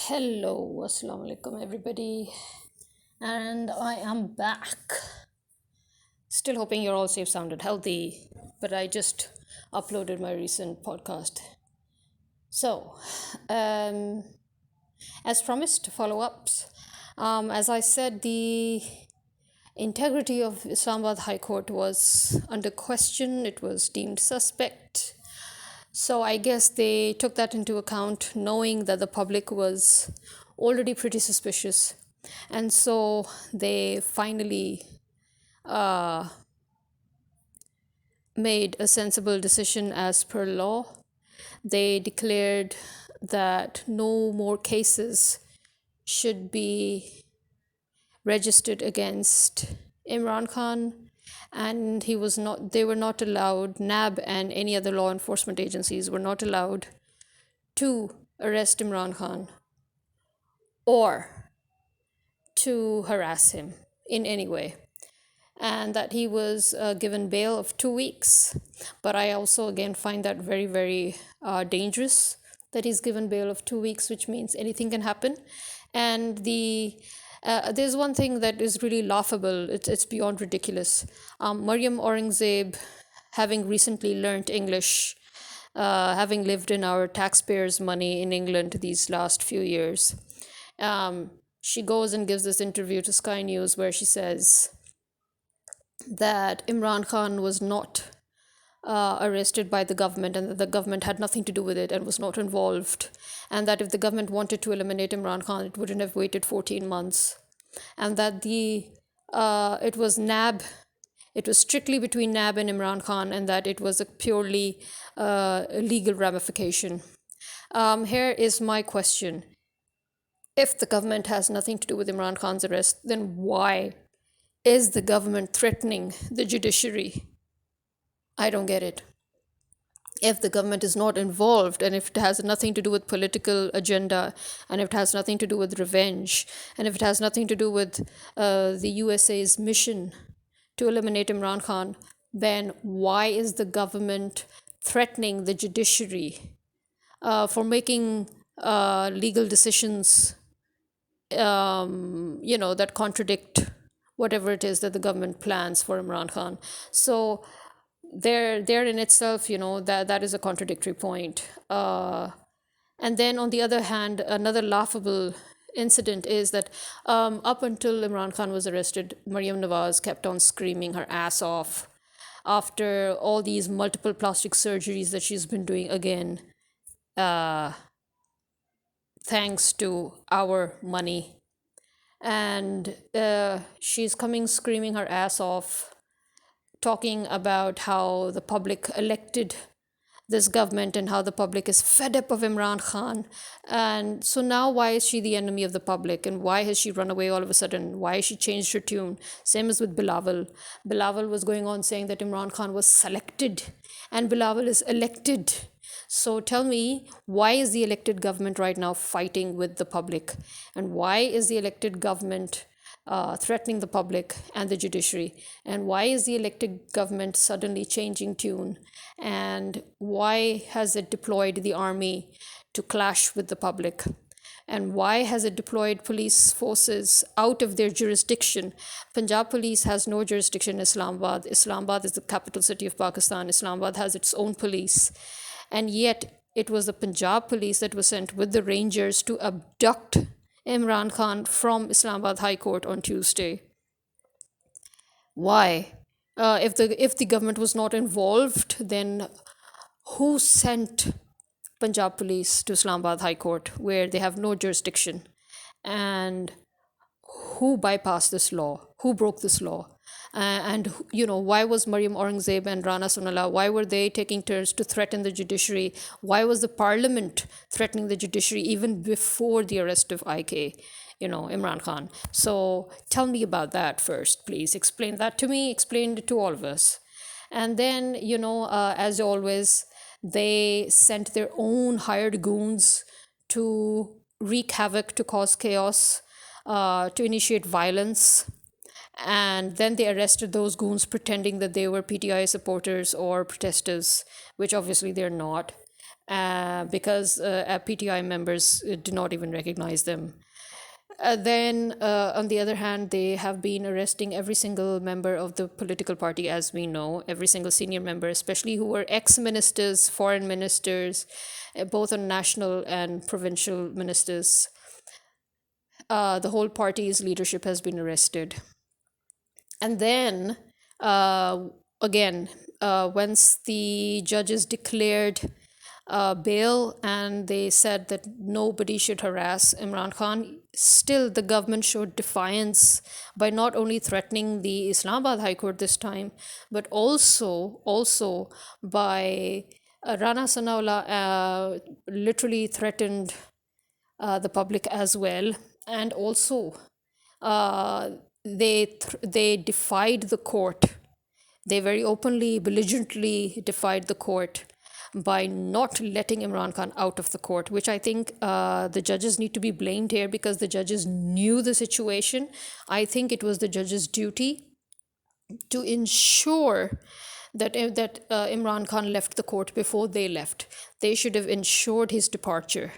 Hello, assalamu alaikum, everybody, and I am back. Still hoping you're all safe, sound, and healthy, but I just uploaded my recent podcast. So, um, as promised, follow ups. As I said, the integrity of Islamabad High Court was under question, it was deemed suspect. So I guess they took that into account, knowing that the public was already pretty suspicious. And so they finally made a sensible decision as per law. They declared that no more cases should be registered against Imran Khan, and they were not allowed, NAB and any other law enforcement agencies were not allowed to arrest Imran Khan or to harass him in any way, and that he was given bail of 2 weeks. But I also again find that very, very dangerous, that he's given bail of 2 weeks, which means anything can happen. And there's one thing that is really laughable. It's beyond ridiculous. Maryam Aurangzeb, having recently learnt English, having lived in our taxpayers' money in England these last few years, she goes and gives this interview to Sky News where she says that Imran Khan was not arrested by the government, and that the government had nothing to do with it and was not involved, and that if the government wanted to eliminate Imran Khan, it wouldn't have waited 14 months, and that it was NAB, it was strictly between NAB and Imran Khan, and that it was a purely legal ramification. Here is my question. If the government has nothing to do with Imran Khan's arrest, then why is the government threatening the judiciary? I don't get it. If the government is not involved, and if it has nothing to do with political agenda, and if it has nothing to do with revenge, and if it has nothing to do with the USA's mission to eliminate Imran Khan, then why is the government threatening the judiciary for making legal decisions, that contradict whatever it is that the government plans for Imran Khan? So there in itself, that is a contradictory point. And then on the other hand, another laughable incident is that up until Imran Khan was arrested, Maryam Nawaz kept on screaming her ass off after all these multiple plastic surgeries that she's been doing again, thanks to our money. And she's coming screaming her ass off, talking about how the public elected this government and how the public is fed up of Imran Khan. And so now, why is she the enemy of the public? And why has she run away all of a sudden? Why has she changed her tune? Same as with Bilawal. Bilawal was going on saying that Imran Khan was selected and Bilawal is elected. So tell me, why is the elected government right now fighting with the public? And why is the elected government threatening the public and the judiciary? And why is the elected government suddenly changing tune? And why has it deployed the army to clash with the public? And why has it deployed police forces out of their jurisdiction? Punjab police has no jurisdiction in Islamabad. Islamabad is the capital city of Pakistan. Islamabad has its own police. And yet it was the Punjab police that was sent with the Rangers to abduct Imran Khan from Islamabad High Court on Tuesday. Why? If the government was not involved, then who sent Punjab police to Islamabad High Court, where they have no jurisdiction? And who bypassed this law? Who broke this law? And why was Maryam Aurangzeb and Rana Sonala, why were they taking turns to threaten the judiciary? Why was the parliament threatening the judiciary even before the arrest of Imran Khan? So tell me about that first, please. Explain that to me, explain it to all of us. And then, as always, they sent their own hired goons to wreak havoc, to cause chaos, to initiate violence. And then they arrested those goons pretending that they were PTI supporters or protesters, which obviously they're not. because PTI members do not even recognize them. Then, on the other hand, they have been arresting every single member of the political party, as we know, every single senior member, especially who were ex ministers, foreign ministers, both on national and provincial ministers. The whole party's leadership has been arrested. And then, uh, again, once the judges declared bail and they said that nobody should harass Imran Khan, still the government showed defiance by not only threatening the Islamabad High Court this time, but also by Rana Sanaullah literally threatened the public as well, and also uh, they defied the court. They very openly, belligerently defied the court by not letting Imran Khan out of the court, which I think the judges need to be blamed here because the judges knew the situation. I think it was the judges' duty to ensure that Imran Khan left the court before they left. They should have ensured his departure,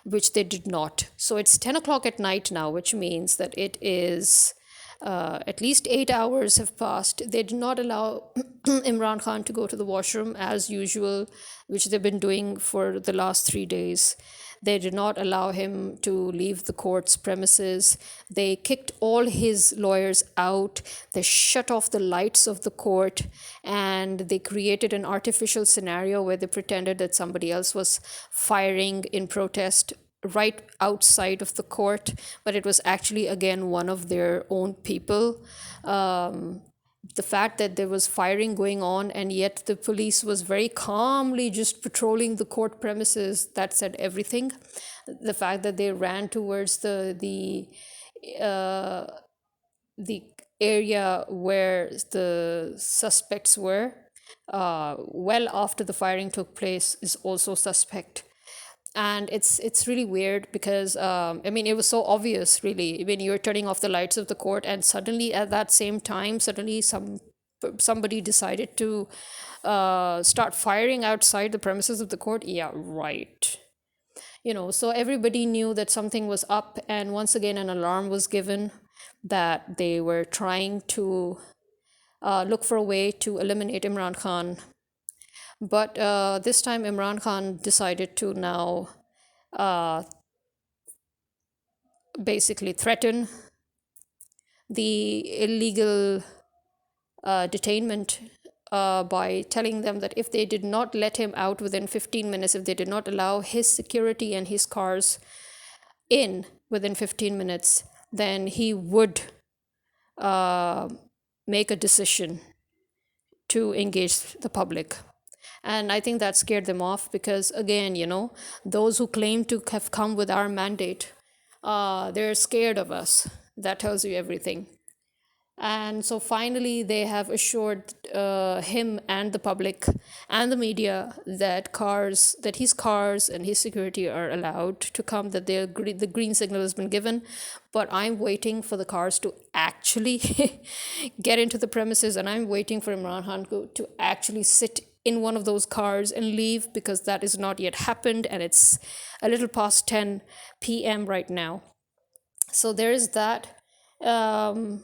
which they did not. So it's 10 o'clock at night now, which means that it is at least 8 hours have passed. They did not allow Imran Khan to go to the washroom as usual, which they've been doing for the last 3 days. They did not allow him to leave the court's premises. They kicked all his lawyers out. They shut off the lights of the court, and they created an artificial scenario where they pretended that somebody else was firing in protest right outside of the court, but it was actually again one of their own people. The fact that there was firing going on and yet the police was very calmly just patrolling the court premises, that said everything. The fact that they ran towards the area where the suspects were well after the firing took place is also suspect. And it's really weird because I mean, it was so obvious really when you're turning off the lights of the court, and suddenly at that same time suddenly somebody decided to start firing outside the premises of the court. Yeah, right. So everybody knew that something was up, and once again an alarm was given that they were trying to look for a way to eliminate Imran Khan. But this time Imran Khan decided to now uh, basically threaten the illegal detainment by telling them that if they did not let him out within 15 minutes, if they did not allow his security and his cars in within 15 minutes, then he would uh, make a decision to engage the public. And I think that scared them off because, again, those who claim to have come with our mandate, they're scared of us. That tells you everything. And so finally, they have assured him and the public and the media that his cars and his security are allowed to come, that the green signal has been given. But I'm waiting for the cars to actually get into the premises, and I'm waiting for Imran Khan to actually sit in one of those cars and leave, because that is not yet happened, and it's a little past 10 p.m. right now. So there is that. And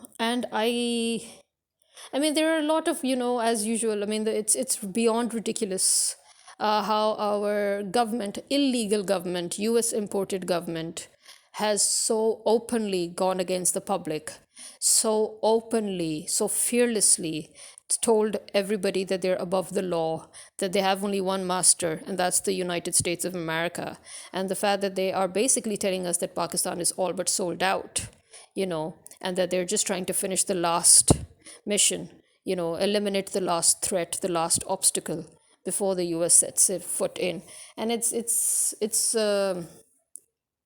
I mean, there are a lot of, as usual. I mean, it's beyond ridiculous how our government, illegal government, U.S. imported government, has so openly gone against the public, so openly, so fearlessly told everybody that they're above the law, that they have only one master, and that's the United States of America. And the fact that they are basically telling us that Pakistan is all but sold out, and that they're just trying to finish the last mission, eliminate the last threat, the last obstacle before the US sets its foot in. And it's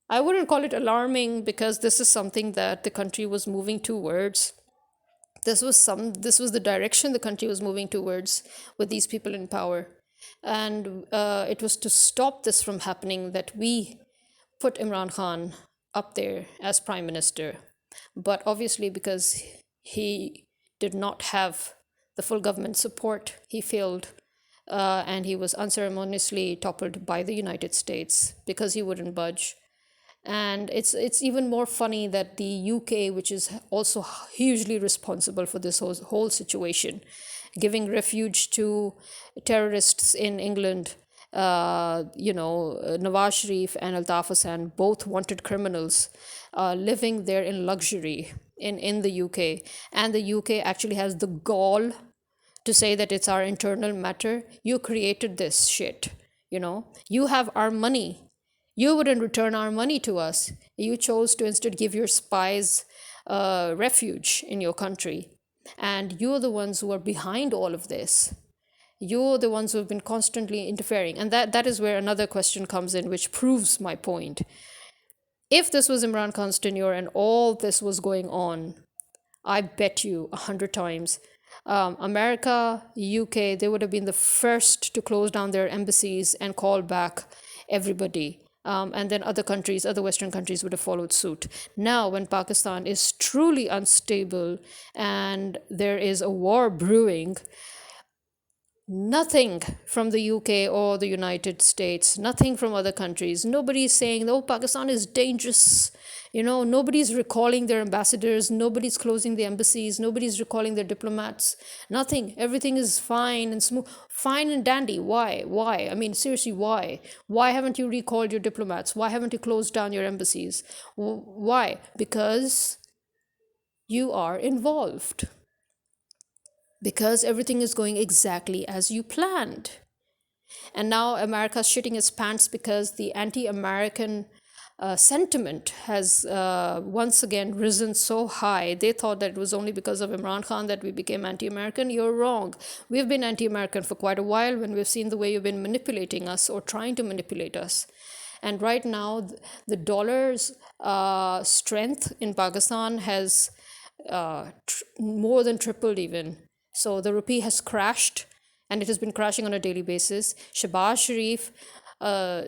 I wouldn't call it alarming, because this is something that the country was moving towards. This was the direction the country was moving towards with these people in power. And it was to stop this from happening that we put Imran Khan up there as prime minister. But obviously, because he did not have the full government support, he failed and he was unceremoniously toppled by the United States because he wouldn't budge. And it's even more funny that the UK, which is also hugely responsible for this whole situation, giving refuge to terrorists in England, Nawaz Sharif and Altaf Hassan, both wanted criminals, living there in luxury in the UK. And the UK actually has the gall to say that it's our internal matter. You created this shit. You have our money. You wouldn't return our money to us. You chose to instead give your spies refuge in your country. And you're the ones who are behind all of this. You're the ones who have been constantly interfering. And that is where another question comes in, which proves my point. If this was Imran Khan's tenure and all this was going on, I bet you 100 times, America, UK, they would have been the first to close down their embassies and call back everybody. And then other countries, other Western countries would have followed suit. Now, when Pakistan is truly unstable and there is a war brewing, nothing from the UK or the United States, nothing from other countries. Nobody's saying, oh, Pakistan is dangerous. Nobody's recalling their ambassadors. Nobody's closing the embassies. Nobody's recalling their diplomats. Nothing. Everything is fine and smooth. Fine and dandy. Why? Why? I mean, seriously, why? Why haven't you recalled your diplomats? Why haven't you closed down your embassies? Why? Because you are involved, because everything is going exactly as you planned. And now America's shitting its pants because the anti-American sentiment has once again risen so high. They thought that it was only because of Imran Khan that we became anti-American. You're wrong. We've been anti-American for quite a while when we've seen the way you've been manipulating us or trying to manipulate us. And right now, the dollar's strength in Pakistan has more than tripled even. So the rupee has crashed, and it has been crashing on a daily basis. Shahbaz Sharif,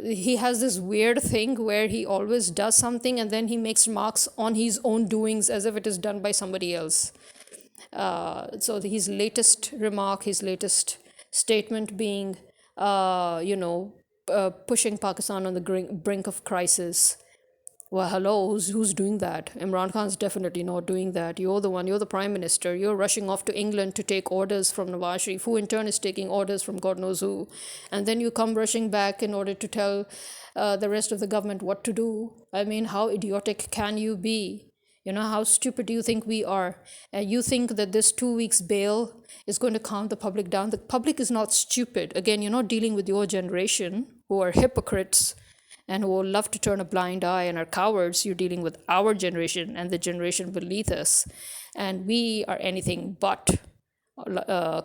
he has this weird thing where he always does something and then he makes remarks on his own doings as if it is done by somebody else. So his latest remark, his latest statement being, pushing Pakistan on the brink of crisis. Well, hello, who's doing that? Imran Khan's definitely not doing that. You're the one, you're the prime minister. You're rushing off to England to take orders from Nawaz Sharif, who in turn is taking orders from God knows who. And then you come rushing back in order to tell the rest of the government what to do. I mean, how idiotic can you be? How stupid do you think we are? You think that this 2 weeks bail is going to calm the public down. The public is not stupid. Again, you're not dealing with your generation, who are hypocrites and who love to turn a blind eye and are cowards. You're dealing with our generation and the generation beneath us. And we are anything but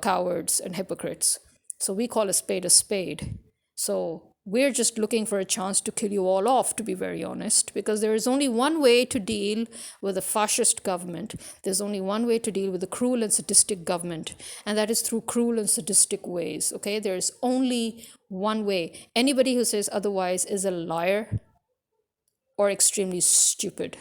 cowards and hypocrites. So we call a spade a spade. So we're just looking for a chance to kill you all off, to be very honest, because there is only one way to deal with a fascist government. There's only one way to deal with a cruel and sadistic government, and that is through cruel and sadistic ways. Okay, there's only one way. Anybody who says otherwise is a liar or extremely stupid,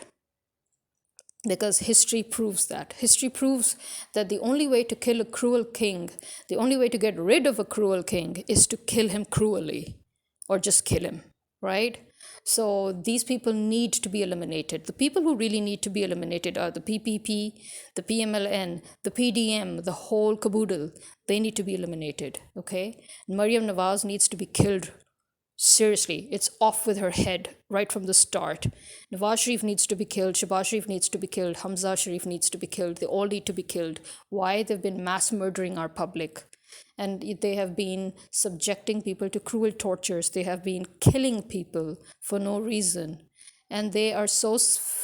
because history proves that. History proves that the only way to kill a cruel king, the only way to get rid of a cruel king, is to kill him cruelly, or just kill him, right? So these people need to be eliminated. The people who really need to be eliminated are the PPP, the PMLN, the PDM, the whole caboodle. They need to be eliminated, okay? Maryam Nawaz needs to be killed. Seriously, it's off with her head right from the start. Nawaz Sharif needs to be killed. Shahbaz Sharif needs to be killed. Hamza Sharif needs to be killed. They all need to be killed. Why? They've been mass murdering our public. And they have been subjecting people to cruel tortures. They have been killing people for no reason. And they are so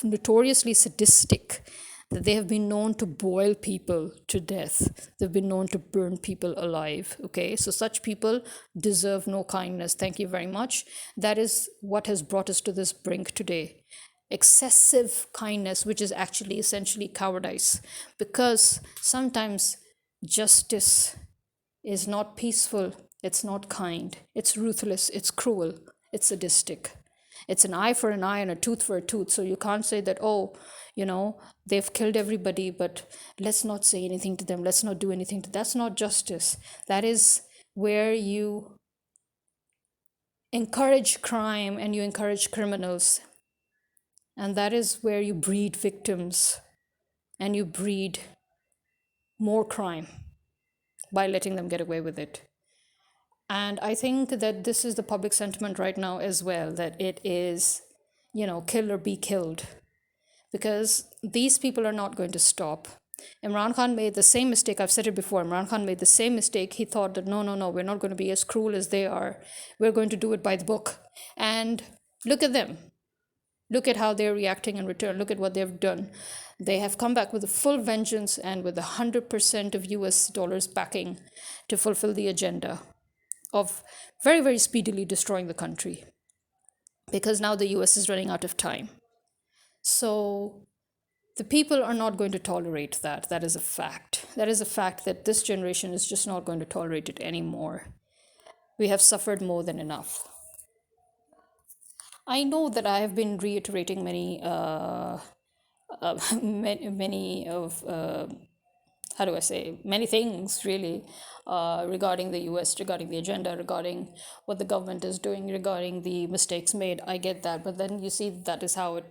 notoriously sadistic that they have been known to boil people to death. They've been known to burn people alive. Okay, so such people deserve no kindness. Thank you very much. That is what has brought us to this brink today. Excessive kindness, which is actually essentially cowardice, because sometimes justice is not peaceful, it's not kind, it's ruthless, it's cruel, it's sadistic. It's an eye for an eye and a tooth for a tooth. So you can't say that, oh, they've killed everybody, but let's not say anything to them, let's not do anything to them. That's not justice. That is where you encourage crime and you encourage criminals. And that is where you breed victims and you breed more crime by letting them get away with it. And I think that this is the public sentiment right now as well, that it is, kill or be killed, because these people are not going to stop. Imran Khan made the same mistake. I've said it before. Imran Khan made the same mistake. He thought that no, no, no, we're not going to be as cruel as they are. We're going to do it by the book. And look at them. Look at how they're reacting in return. Look at what they've done. They have come back with a full vengeance and with 100% of US dollars backing to fulfill the agenda of very, very speedily destroying the country, because now the US is running out of time. So the people are not going to tolerate that. That is a fact. That is a fact that this generation is just not going to tolerate it anymore. We have suffered more than enough. I know that I have been reiterating many of how do I say, many things really, regarding the US, regarding the agenda, regarding what the government is doing, regarding the mistakes made. I get that, but then you see that is how it.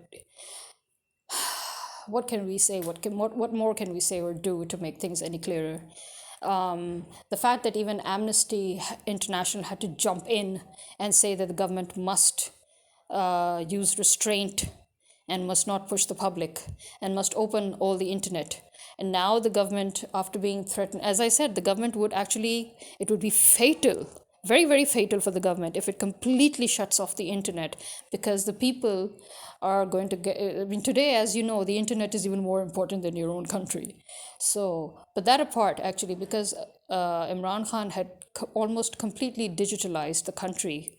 What can we say? What more can we say or do to make things any clearer? The fact that even Amnesty International had to jump in and say that the government must use restraint and must not push the public and must open all the internet. And now the government, after being threatened, as I said, the government would actually, it would be fatal, very, very fatal for the government if it completely shuts off the internet, because the people are going to get, I mean, today, as you know, the internet is even more important than your own country. So, but that apart, actually, because Imran Khan had almost completely digitalized the country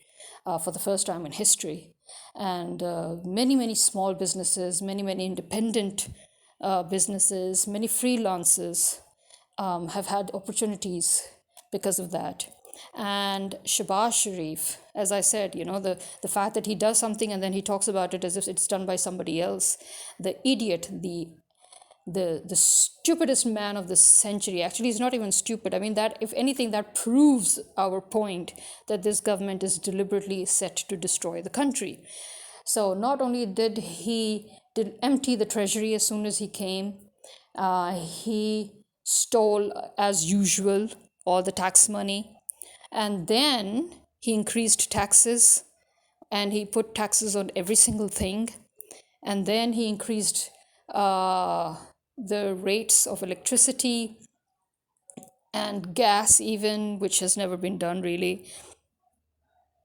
for the first time in history. And many, many small businesses, many, many independent businesses, many freelancers have had opportunities because of that. And Shabazz Sharif, as I said, the fact that he does something and then he talks about it as if it's done by somebody else, the idiot, the stupidest man of the century. Actually, he's not even stupid. I mean, that, if anything, that proves our point that this government is deliberately set to destroy the country. So not only did empty the treasury as soon as he came, he stole, as usual, all the tax money, and then he increased taxes, and he put taxes on every single thing, and then he increased the rates of electricity and gas, even, which has never been done really,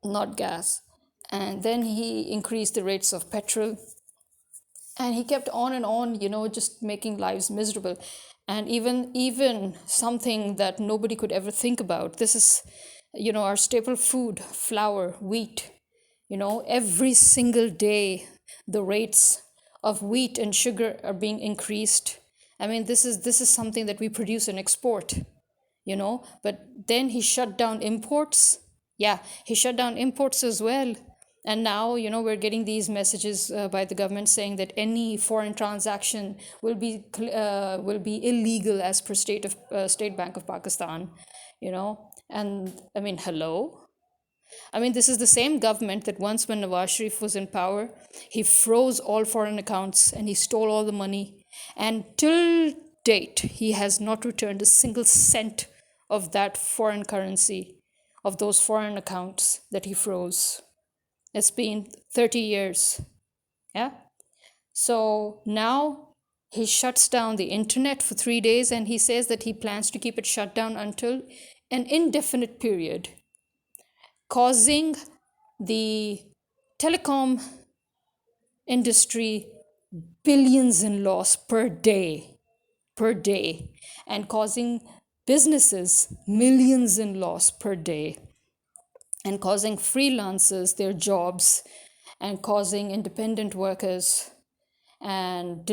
not gas. And then he increased the rates of petrol, and he kept on and on, just making lives miserable. And even something that nobody could ever think about, this is, our staple food, flour, wheat. Every single day the rates of wheat and sugar are being increased. I mean, this is something that we produce and export, but then he shut down imports. Yeah, he shut down imports as well. And now, we're getting these messages by the government saying that any foreign transaction will be illegal as per State Bank of Pakistan. And I mean, hello. I mean, this is the same government that once, when Nawaz Sharif was in power, he froze all foreign accounts and he stole all the money. And till date, he has not returned a single cent of that foreign currency, of those foreign accounts that he froze. It's been 30 years. Yeah. So now he shuts down the internet for 3 days, and he says that he plans to keep it shut down until an indefinite period, causing the telecom industry billions in loss per day, and causing businesses millions in loss per day, and causing freelancers their jobs, and causing independent workers and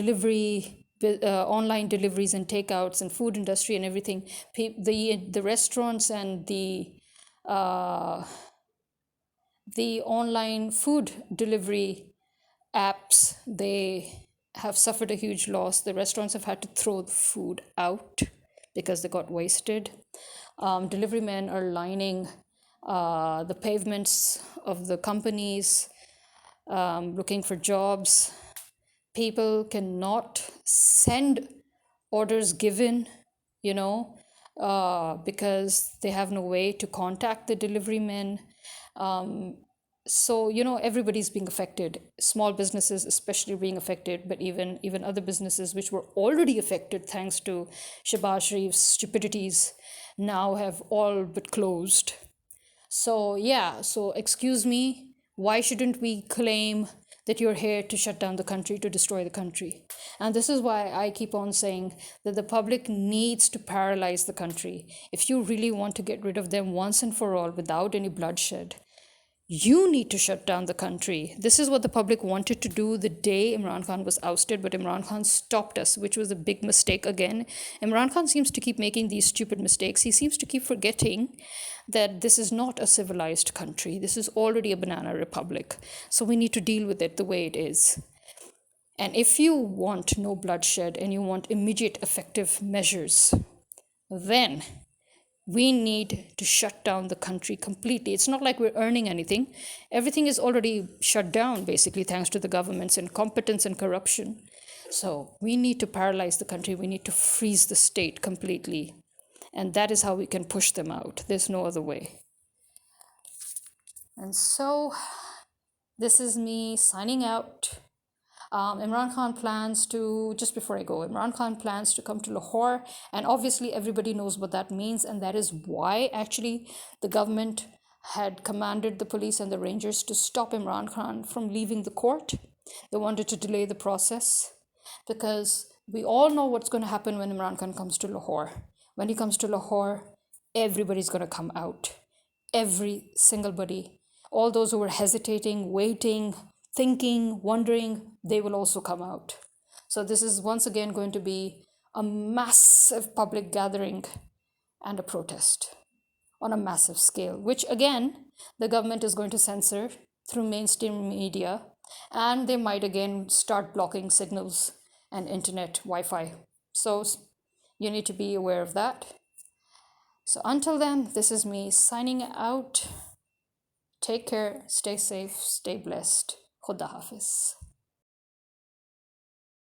online deliveries and takeouts and food industry and everything, the restaurants and uh, the online food delivery apps, they have suffered a huge loss. The restaurants have had to throw the food out because they got wasted. Delivery men are lining the pavements of the companies, looking for jobs. People cannot send orders given, you know, because they have no way to contact the delivery men. So everybody's being affected, small businesses especially being affected, but even other businesses which were already affected thanks to Shehbaz Sharif's stupidities now have all but closed. So, yeah, so excuse me, why shouldn't we claim that you're here to shut down the country, to destroy the country? And this is why I keep on saying that the public needs to paralyze the country. If you really want to get rid of them once and for all without any bloodshed, you need to shut down the country. This is what the public wanted to do the day Imran Khan was ousted, but Imran Khan stopped us, which was a big mistake again. Imran Khan seems to keep making these stupid mistakes. He seems to keep forgetting that this is not a civilized country. This is already a banana republic. So we need to deal with it the way it is. And if you want no bloodshed and you want immediate effective measures, then we need to shut down the country completely. It's not like we're earning anything. Everything is already shut down, basically, thanks to the government's incompetence and corruption. So we need to paralyze the country. We need to freeze the state completely. And that is how we can push them out. There's no other way. And so this is me signing out. Imran Khan plans to, just before I go, Imran Khan plans to come to Lahore, and obviously everybody knows what that means, and that is why actually the government had commanded the police and the rangers to stop Imran Khan from leaving the court. They wanted to delay the process because we all know what's going to happen when Imran Khan comes to Lahore. When he comes to Lahore, everybody's going to come out. Every single body. All those who were hesitating, waiting, thinking, wondering, they will also come out. So this is once again going to be a massive public gathering and a protest on a massive scale, which again, the government is going to censor through mainstream media, and they might again start blocking signals and internet Wi-Fi. So you need to be aware of that. So until then, this is me signing out. Take care, stay safe, stay blessed. Khuda Hafiz.